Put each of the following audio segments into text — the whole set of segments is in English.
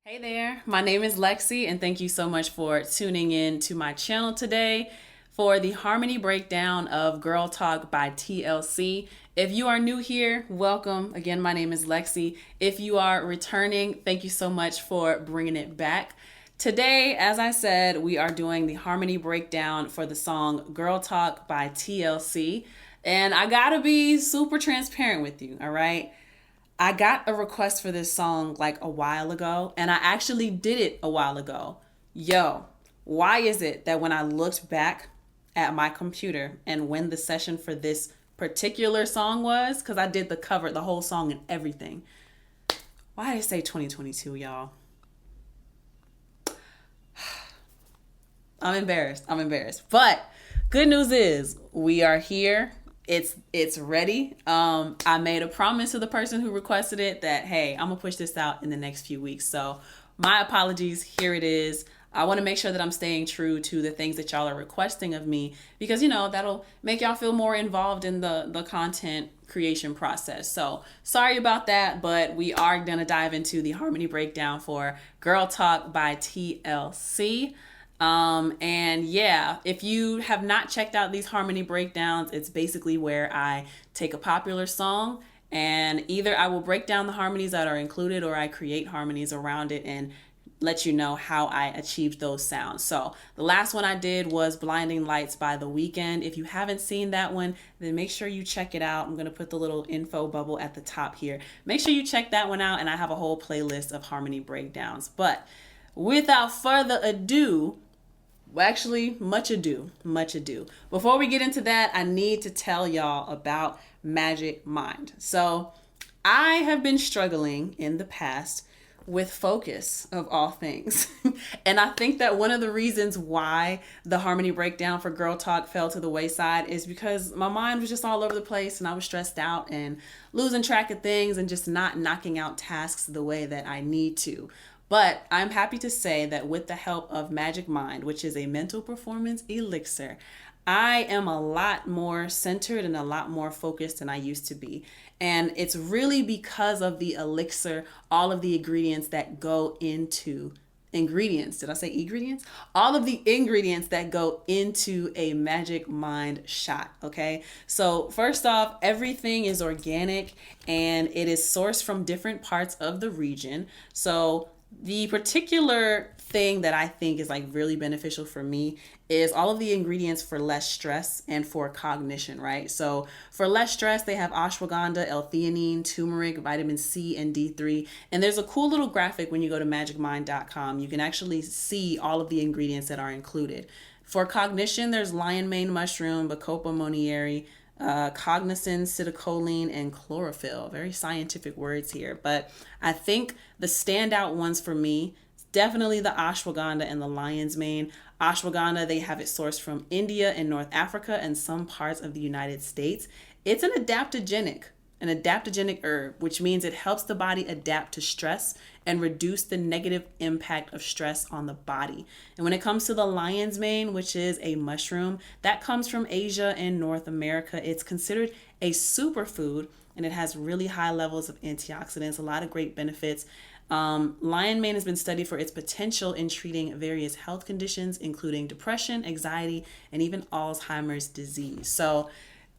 Hey there, my name is LexC, and thank you so much for tuning in to my channel today for the harmony breakdown of Girl Talk by TLC. If you are new here, welcome. Again, my name is LexC. If you are returning, thank you so much for bringing it back. Today, as I said, we are doing the harmony breakdown for the song Girl Talk by TLC. And I gotta be super transparent with you, all right? I got a request for this song like a while ago, and I actually did it a while ago. Yo, why is it that when I looked back at my computer and when the session for this particular song was, because I did the cover, the whole song and everything, why did it say 2022, y'all? I'm embarrassed. But good news is we are here. It's ready. I made a promise to the person who requested it that, hey, I'm gonna push this out in the next few weeks. So my apologies, here it is. I want to make sure that I'm staying true to the things that y'all are requesting of me because, that'll make y'all feel more involved in the content creation process. So sorry about that, but we are gonna dive into the harmony breakdown for Girl Talk by TLC. And yeah, if you have not checked out these harmony breakdowns, it's basically where I take a popular song and either I will break down the harmonies that are included or I create harmonies around it and let you know how I achieved those sounds. So the last one I did was Blinding Lights by The Weeknd. If you haven't seen that one, then make sure you check it out. I'm going to put the little info bubble at the top here. Make sure you check that one out, and I have a whole playlist of harmony breakdowns. But without further ado, much ado. Before we get into that, I need to tell y'all about Magic Mind. So I have been struggling in the past with focus of all things. And I think that one of the reasons why the harmony breakdown for Girl Talk fell to the wayside is because my mind was just all over the place and I was stressed out and losing track of things and just not knocking out tasks the way that I need to. But I'm happy to say that with the help of Magic Mind, which is a mental performance elixir, I am a lot more centered and a lot more focused than I used to be. And it's really because of the elixir, all of the ingredients that go into ingredients. Did I say ingredients? All of the ingredients that go into a Magic Mind shot. Okay. So first off, everything is organic and it is sourced from different parts of the region. So the particular thing that I think is like really beneficial for me is all of the ingredients for less stress and for cognition, right? So for less stress, they have ashwagandha, L-theanine, turmeric, vitamin C, and D3. And there's a cool little graphic when you go to magicmind.com. You can actually see all of the ingredients that are included. For cognition, there's lion mane mushroom, bacopa monieri, cognizin, citicoline, and chlorophyll. Very scientific words here, but I think the standout ones for me, definitely the ashwagandha and the lion's mane. Ashwagandha, they have it sourced from India and North Africa and some parts of the United States. It's an adaptogenic herb, which means it helps the body adapt to stress and reduce the negative impact of stress on the body. And when it comes to the lion's mane, which is a mushroom that comes from Asia and North America, it's considered a superfood and it has really high levels of antioxidants, a lot of great benefits. Lion mane has been studied for its potential in treating various health conditions, including depression, anxiety, and even Alzheimer's disease. So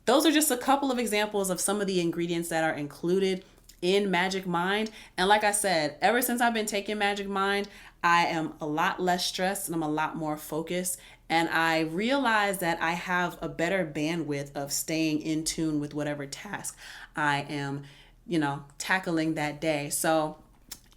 those are just a couple of examples of some of the ingredients that are included in Magic Mind. And like I said, ever since I've been taking Magic Mind, I am a lot less stressed and I'm a lot more focused. And I realize that I have a better bandwidth of staying in tune with whatever task I am, tackling that day. So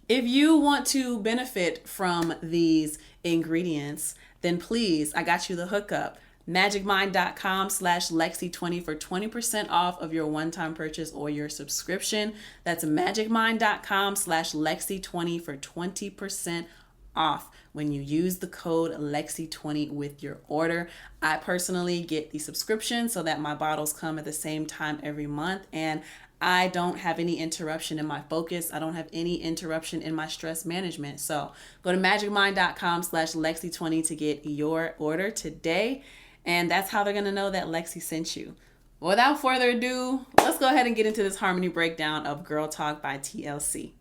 if you want to benefit from these ingredients, then please, I got you the hookup. magicmind.com/Lexi20 for 20% off of your one-time purchase or your subscription. That's magicmind.com/Lexi20 for 20% off when you use the code Lexi20 with your order. I personally get the subscription so that my bottles come at the same time every month and I don't have any interruption in my focus. I don't have any interruption in my stress management. So go to magicmind.com/Lexi20 to get your order today. And that's how they're going to know that Lexi sent you. Without further ado, let's go ahead and get into this harmony breakdown of Girl Talk by TLC.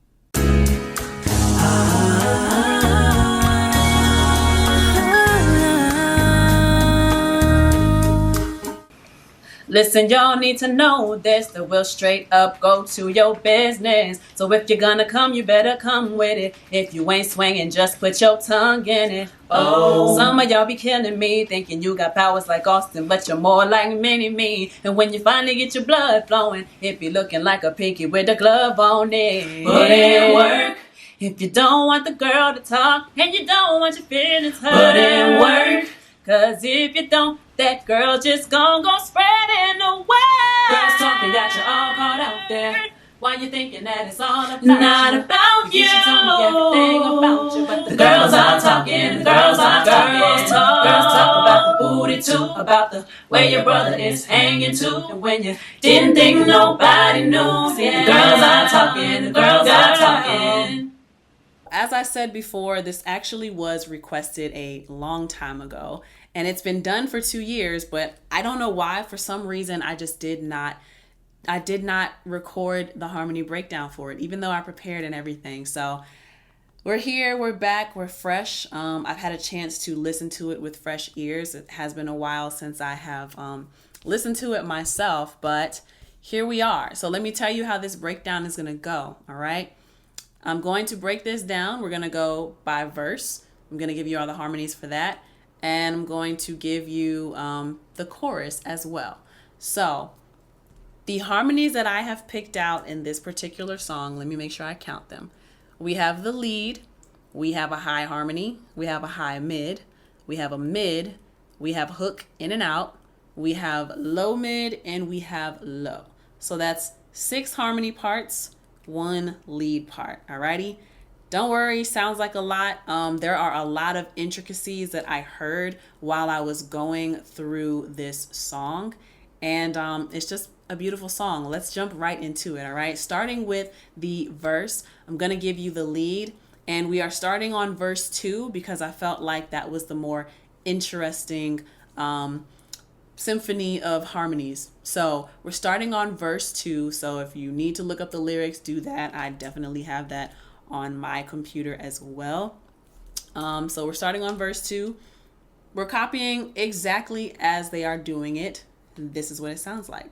Listen, y'all need to know this, that we'll straight up go to your business. So if you're gonna come, you better come with it. If you ain't swinging, just put your tongue in it. Oh, some of y'all be killing me, thinking you got powers like Austin, but you're more like Mini-Me. And when you finally get your blood flowing, it be looking like a pinky with a glove on it. Put in work. If you don't want the girl to talk, and you don't want your feelings hurt, put in work. Cause if you don't, that girl just gon' go spreading the word. Girls talking, got you all caught out there. Why you thinking that it's all about not you? About you. You told me everything about you, but the girls are talking, the girls are talking. Girls talk about the booty too, about the way your brother is hanging too. And when you didn't think nobody knew, yeah, the girls are talking, the girls are talking. As I said before, this actually was requested a long time ago, and it's been done for 2 years, but I don't know why. For some reason, I did not record the harmony breakdown for it, even though I prepared and everything. So we're here, we're back, we're fresh. I've had a chance to listen to it with fresh ears. It has been a while since I have listened to it myself, but here we are. So let me tell you how this breakdown is going to go, all right? I'm going to break this down. We're going to go by verse. I'm going to give you all the harmonies for that. And I'm going to give you the chorus as well. So the harmonies that I have picked out in this particular song, let me make sure I count them. We have the lead. We have a high harmony. We have a high mid. We have a mid. We have hook in and out. We have low mid and we have low. So that's 6 harmony parts, 1 lead part. Alrighty. Don't worry, sounds like a lot. There are a lot of intricacies that I heard while I was going through this song, and it's just a beautiful song. Let's jump right into it. All right, starting with the verse, I'm gonna give you the lead, and we are starting on verse 2 because I felt like that was the more interesting symphony of harmonies. So we're starting on verse 2. So if you need to look up the lyrics, do that. I definitely have that on my computer as well. So we're starting on verse 2. We're copying exactly as they are doing it. This is what it sounds like.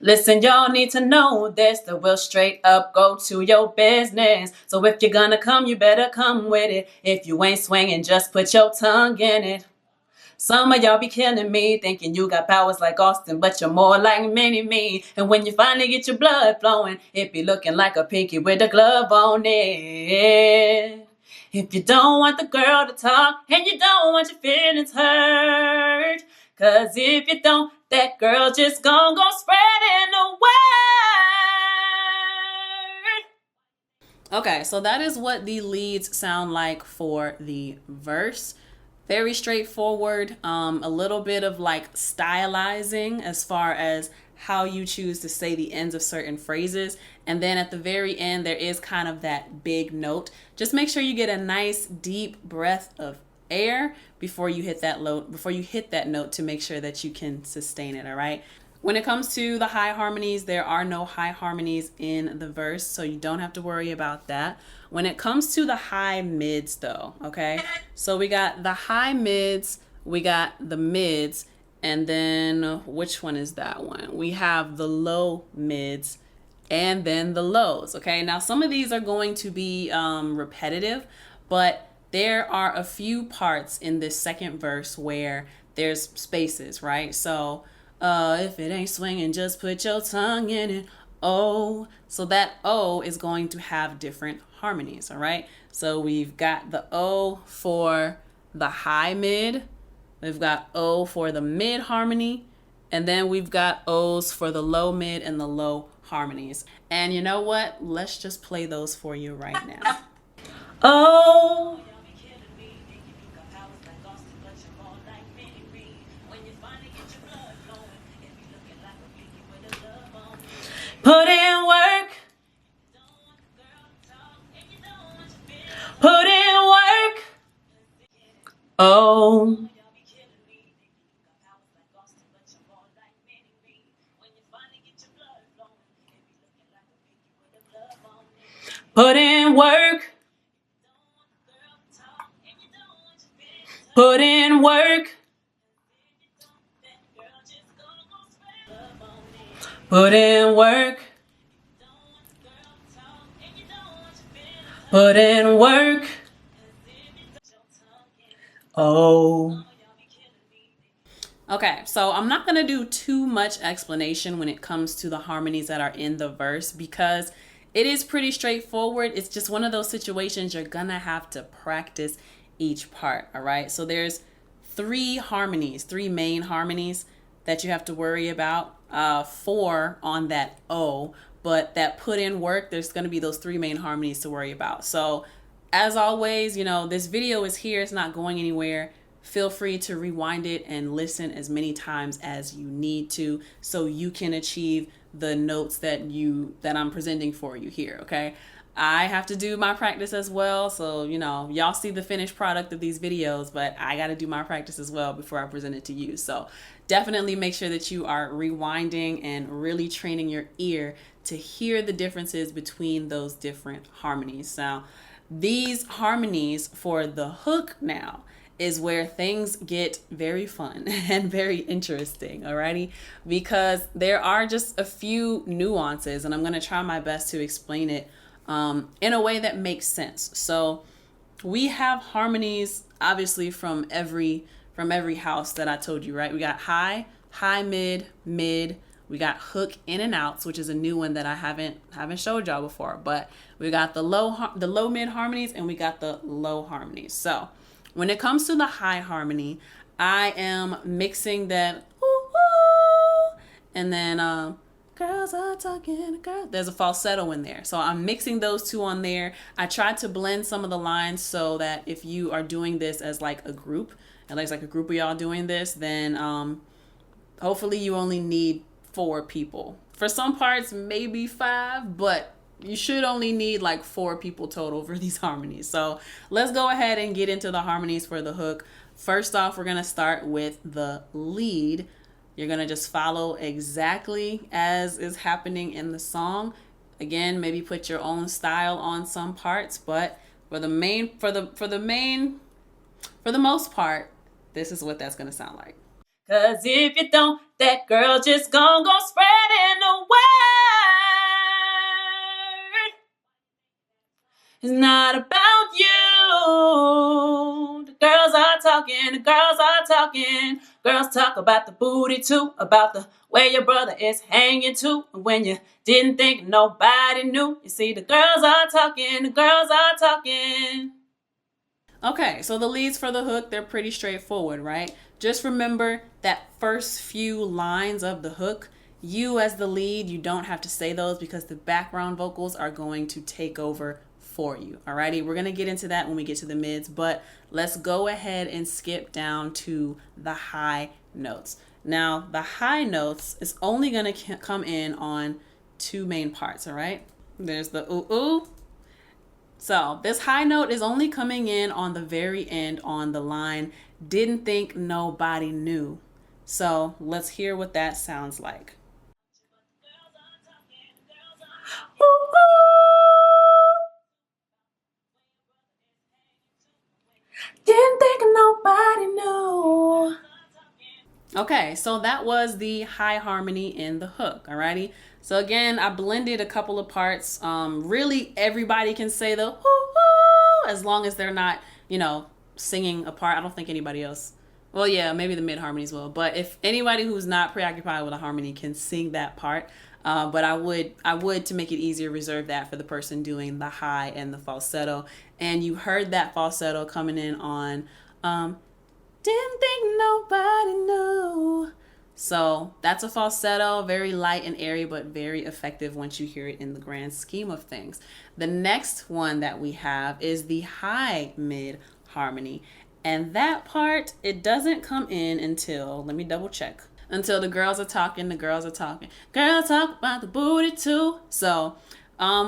Listen, y'all need to know this, that we'll straight up go to your business. So if you're gonna come, you better come with it. If you ain't swinging, just put your tongue in it. Some of y'all be killing me, thinking you got powers like Austin, but you're more like Mini-Me. And when you finally get your blood flowing, it be looking like a pinky with a glove on it. If you don't want the girl to talk, and you don't want your feelings hurt, cause if you don't, that girl just gon' go spreading the word. Okay, so that is what the leads sound like for the verse. Very straightforward, a little bit of like stylizing as far as how you choose to say the ends of certain phrases. And then at the very end, there is kind of that big note. Just make sure you get a nice deep breath of air before you hit that note to make sure that you can sustain it, all right? When it comes to the high harmonies, there are no high harmonies in the verse, so you don't have to worry about that. When it comes to the high mids though, okay? So we got the high mids, we got the mids, and then which one is that one? We have the low mids and then the lows, okay? Now some of these are going to be repetitive, but there are a few parts in this second verse where there's spaces, right? So if it ain't swinging, just put your tongue in it. Oh, so that O is going to have different harmonies, all right? So we've got the O for the high mid, we've got O for the mid harmony, and then we've got O's for the low mid and the low harmonies. And you know what? Let's just play those for you right now. Oh. Put in work. Put in work. Oh. Put in work. Put in work. Put in work. Put in work. Oh. Okay, so I'm not going to do too much explanation when it comes to the harmonies that are in the verse because it is pretty straightforward. It's just one of those situations you're going to have to practice each part, all right? So there's three main harmonies that you have to worry about. Four on that O, but that put in work, there's going to be those three main harmonies to worry about. So as always, you know, this video is here. It's not going anywhere. Feel free to rewind it and listen as many times as you need to so you can achieve the notes that I'm presenting for you here, okay? I have to do my practice as well. So, you know, y'all see the finished product of these videos, but I got to do my practice as well before I present it to you. So definitely make sure that you are rewinding and really training your ear to hear the differences between those different harmonies. Now, these harmonies for the hook now is where things get very fun and very interesting, alrighty? Because there are just a few nuances, and I'm going to try my best to explain it in a way that makes sense. So we have harmonies, obviously, from every house that I told you, right? We got high, mid, mid. We got hook in and outs, which is a new one that I haven't showed y'all before. But we got the low mid harmonies, and we got the low harmonies. So when it comes to the high harmony, I am mixing that ooh, and then girls are talking, girl. There's a falsetto in there. So I'm mixing those two on there. I tried to blend some of the lines so that if you are doing this as like a group, and like a group of y'all doing this, then hopefully you only need 4 people. For some parts, maybe 5, but you should only need like 4 people total for these harmonies. So let's go ahead and get into the harmonies for the hook. First off, we're going to start with the lead. You're going to just follow exactly as is happening in the song. Again, maybe put your own style on some parts, but for the most part, this is what that's going to sound like. Cause if you don't, that girl just gonna go spreading the word. It's not about you. The girls are talking, the girls are talking. Girls talk about the booty too, about the way your brother is hanging too. And when you didn't think nobody knew, you see the girls are talking, the girls are talking. Okay, so the leads for the hook, they're pretty straightforward, right? Just remember that first few lines of the hook, you as the lead, you don't have to say those because the background vocals are going to take over for you. Alrighty, we're going to get into that when we get to the mids, but let's go ahead and skip down to the high notes. Now, the high notes is only going to come in on 2 main parts, all right? There's the ooh, ooh. So this high note is only coming in on the very end on the line, didn't think nobody knew. So let's hear what that sounds like. Ooh, ooh. Didn't think nobody knew. Okay, so that was the high harmony in the hook, alrighty? So again, I blended a couple of parts. Really, everybody can say the whoo-hoo as long as they're not, you know, singing a part. I don't think anybody else. Well, yeah, maybe the mid harmonies will. But if anybody who's not preoccupied with a harmony can sing that part, but I would to make it easier reserve that for the person doing the high and the falsetto. And you heard that falsetto coming in on didn't think nobody knew. So that's a falsetto, very light and airy, but very effective once you hear it in the grand scheme of things. The next one that we have is the high mid harmony. And that part, it doesn't come in until, let me double check, until the girls are talking, the girls are talking. Girls talk about the booty too. So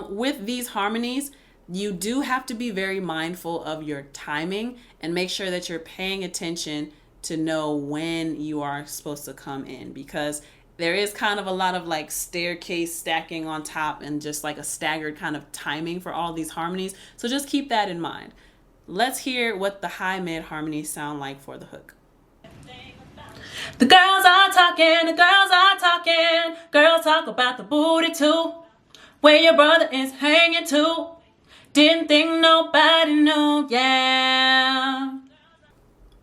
with these harmonies, you do have to be very mindful of your timing and make sure that you're paying attention to know when you are supposed to come in, because there is kind of a lot of like staircase stacking on top and just like a staggered kind of timing for all these harmonies. So just keep that in mind. Let's hear what the high mid harmonies sound like for the hook. The girls are talking, the girls are talking. Girls talk about the booty too. Where your brother is hanging too. Didn't think nobody knew, yeah.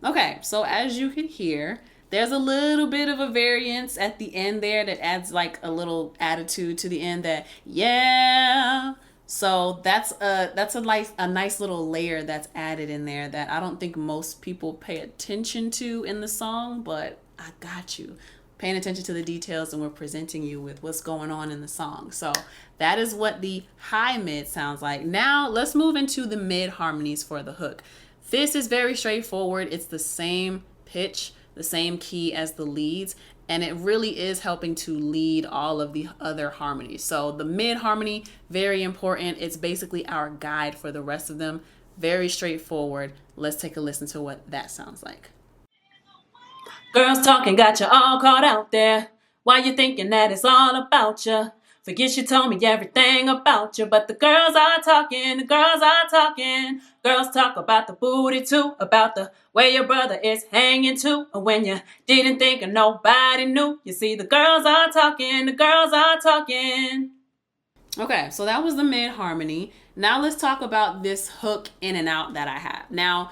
Okay, so as you can hear, there's a little bit of a variance at the end there that adds like a little attitude to the end that, yeah. So that's a nice little layer that's added in there that I don't think most people pay attention to in the song, but I got you. Paying attention to the details, and we're presenting you with what's going on in the song. So that is what the high mid sounds like. Now let's move into the mid harmonies for the hook. This is very straightforward. It's the same pitch, the same key as the leads, and it really is helping to lead all of the other harmonies. So the mid harmony, very important. It's basically our guide for the rest of them. Very straightforward. Let's take a listen to what that sounds like. Girls talking got you all caught out there. Why you thinking that it's all about you? Forget you told me everything about you, but the girls are talking, the girls are talking. Girls talk about the booty too, about the way your brother is hanging too. And when you didn't think of nobody knew, you see the girls are talking, the girls are talking. Okay, so that was the mid harmony. Now let's talk about this hook in and out that I have. Now,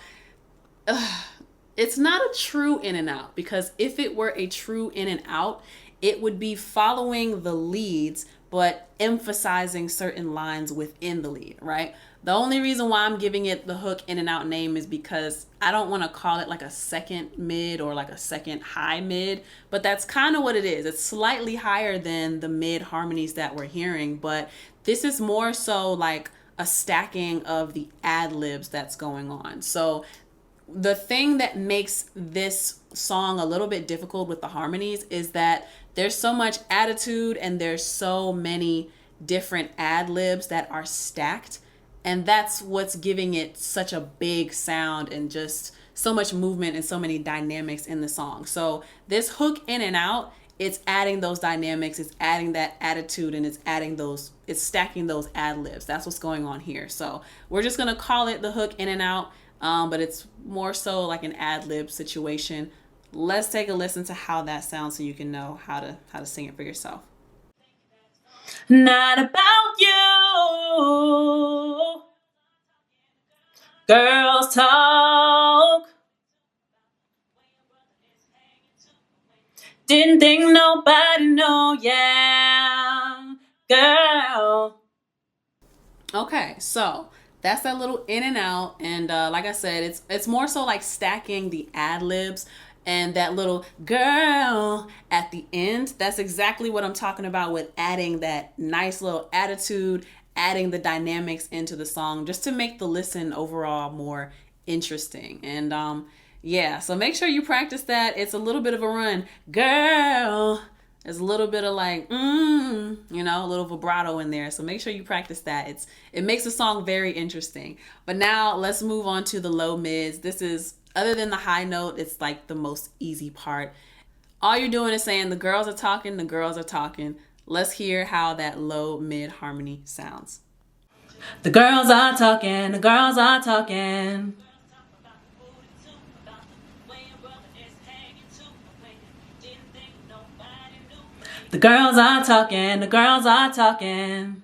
it's not a true in and out, because if it were a true in and out, it would be following the leads but emphasizing certain lines within the lead, right? The only reason why I'm giving it the hook in and out name is because I don't want to call it like a second mid or like a second high mid, but that's kind of what it is. It's slightly higher than the mid harmonies that we're hearing, but this is more so like a stacking of the ad libs that's going on. So the thing that makes this song a little bit difficult with the harmonies is that there's so much attitude and there's so many different ad libs that are stacked, and that's what's giving it such a big sound and just so much movement and so many dynamics in the song. So this hook in and out, it's adding those dynamics, it's adding that attitude, and it's stacking those ad libs. That's what's going on here. So we're just gonna call it the hook in and out. But it's more so like an ad lib situation. Let's take a listen to how that sounds so you can know how to sing it for yourself. Not about you. Girls talk. Didn't think nobody knew, yeah, girl. Okay, so that's that little in and out, and like I said, it's more so like stacking the ad libs and that little girl at the end. That's exactly what I'm talking about with adding that nice little attitude, adding the dynamics into the song just to make the listen overall more interesting. And yeah, so make sure you practice that. It's a little bit of a run, girl. There's a little bit of like, a little vibrato in there. So make sure you practice that. It makes the song very interesting. But now let's move on to the low mids. This is, other than the high note, it's like the most easy part. All you're doing is saying the girls are talking, the girls are talking. Let's hear how that low mid harmony sounds. The girls are talking, the girls are talking. The girls are talking, the girls are talking.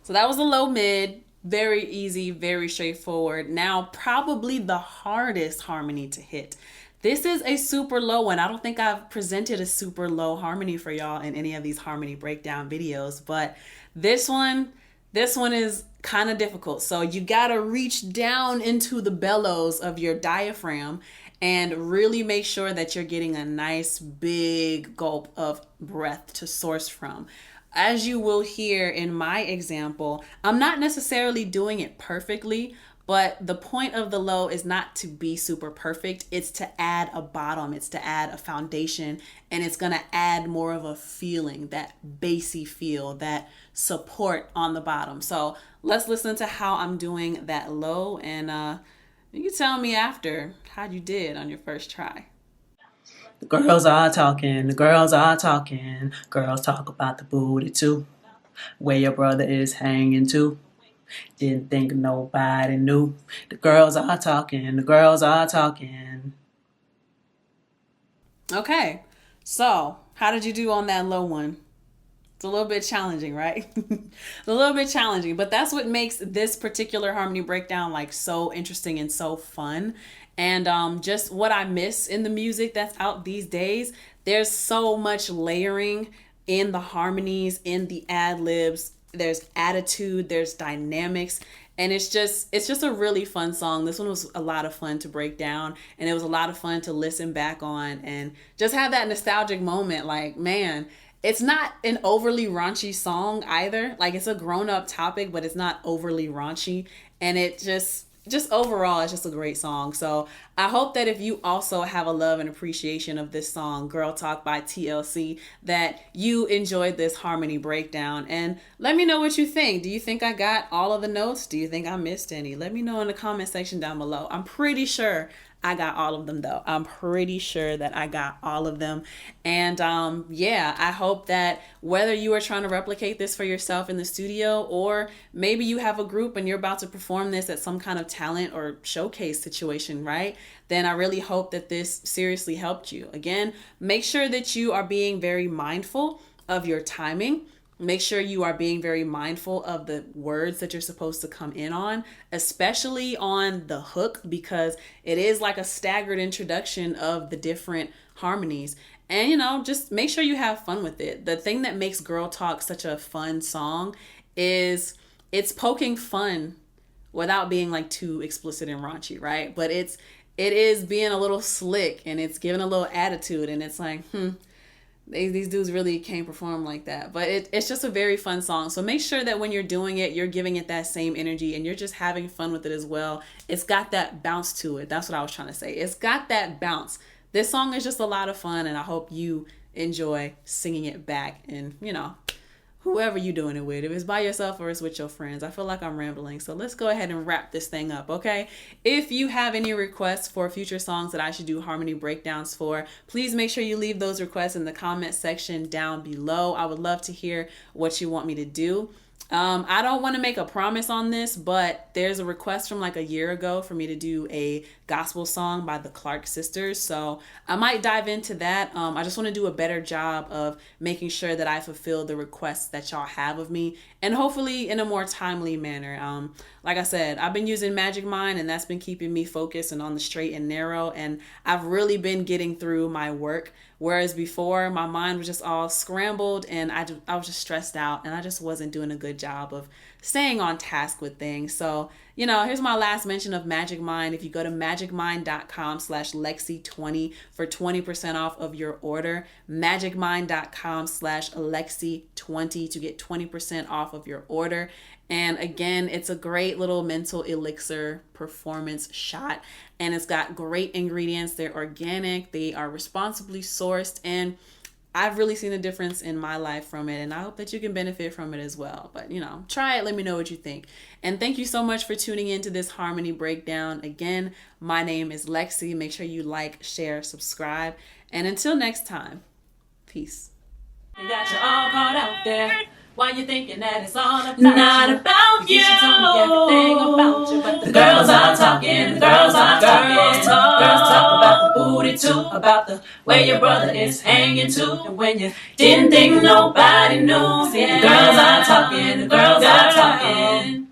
So that was a low mid, very easy, very straightforward. Now, probably the hardest harmony to hit. This is a super low one. I don't think I've presented a super low harmony for y'all in any of these harmony breakdown videos, but this one is kind of difficult. So you gotta reach down into the bellows of your diaphragm and really make sure that you're getting a nice big gulp of breath to source from. As you will hear in my example, I'm not necessarily doing it perfectly, but the point of the low is not to be super perfect. It's to add a bottom, it's to add a foundation, and it's gonna add more of a feeling, that bassy feel, that support on the bottom. So let's listen to how I'm doing that low, and you can tell me after how you did on your first try. The girls are talking, the girls are talking. Girls talk about the booty too, where your brother is hanging too. Didn't think nobody knew. The girls are talking, the girls are talking. Okay. So, how did you do on that low one? It's a little bit challenging, right? A little bit challenging, but that's what makes this particular harmony breakdown like so interesting and so fun. And just what I miss in the music that's out these days, there's so much layering in the harmonies, in the ad libs. There's attitude, there's dynamics, and it's just a really fun song. This one was a lot of fun to break down, and it was a lot of fun to listen back on and just have that nostalgic moment. Like, man, it's not an overly raunchy song either. Like, it's a grown-up topic, but it's not overly raunchy, and it just overall, it's just a great song. So I hope that if you also have a love and appreciation of this song, Girl Talk by TLC, that you enjoyed this harmony breakdown. And let me know what you think. Do you think I got all of the notes? Do you think I missed any? Let me know in the comment section down below. I'm pretty sure I got all of them though. I'm pretty sure that I got all of them. And yeah, I hope that whether you are trying to replicate this for yourself in the studio, or maybe you have a group and you're about to perform this at some kind of talent or showcase situation, right? Then I really hope that this seriously helped you. Again, make sure that you are being very mindful of your timing. Make sure you are being very mindful of the words that you're supposed to come in on, especially on the hook, because it is like a staggered introduction of the different harmonies. And, just make sure you have fun with it. The thing that makes Girl Talk such a fun song is it's poking fun without being like too explicit and raunchy, right? But it is being a little slick, and it's giving a little attitude, and it's like, these dudes really can't perform like that. But it's just a very fun song. So make sure that when you're doing it, you're giving it that same energy and you're just having fun with it as well. It's got that bounce to it. That's what I was trying to say. It's got that bounce. This song is just a lot of fun, and I hope you enjoy singing it back, and whoever you're doing it with, if it's by yourself or it's with your friends. I feel like I'm rambling, so let's go ahead and wrap this thing up, okay? If you have any requests for future songs that I should do harmony breakdowns for, please make sure you leave those requests in the comment section down below. I would love to hear what you want me to do. I don't want to make a promise on this, but there's a request from like a year ago for me to do a gospel song by the Clark sisters. So I might dive into that. I just want to do a better job of making sure that I fulfill the requests that y'all have of me, and hopefully in a more timely manner. Like I said, I've been using Magic Mind, and that's been keeping me focused and on the straight and narrow. And I've really been getting through my work. Whereas before, my mind was just all scrambled, and I was just stressed out, and I just wasn't doing a good job of staying on task with things. So, here's my last mention of Magic Mind. If you go to magicmind.com/LexC20 for 20% off of your order, magicmind.com/LexC20 to get 20% off of your order. And again, it's a great little mental elixir performance shot, and it's got great ingredients. They're organic, they are responsibly sourced, and I've really seen a difference in my life from it, and I hope that you can benefit from it as well. But, try it. Let me know what you think. And thank you so much for tuning into this harmony breakdown. Again, my name is LexC. Make sure you like, share, subscribe. And until next time, peace. You got you all caught out there. Why you thinking that it's all about not you? About you. You should tell me everything about you, but the girls are talking, the girls are talking. Girls talk about the booty too, about the way your brother is hanging too, and when you didn't think nobody knew. Yeah. The girls are talking, the girls are talking.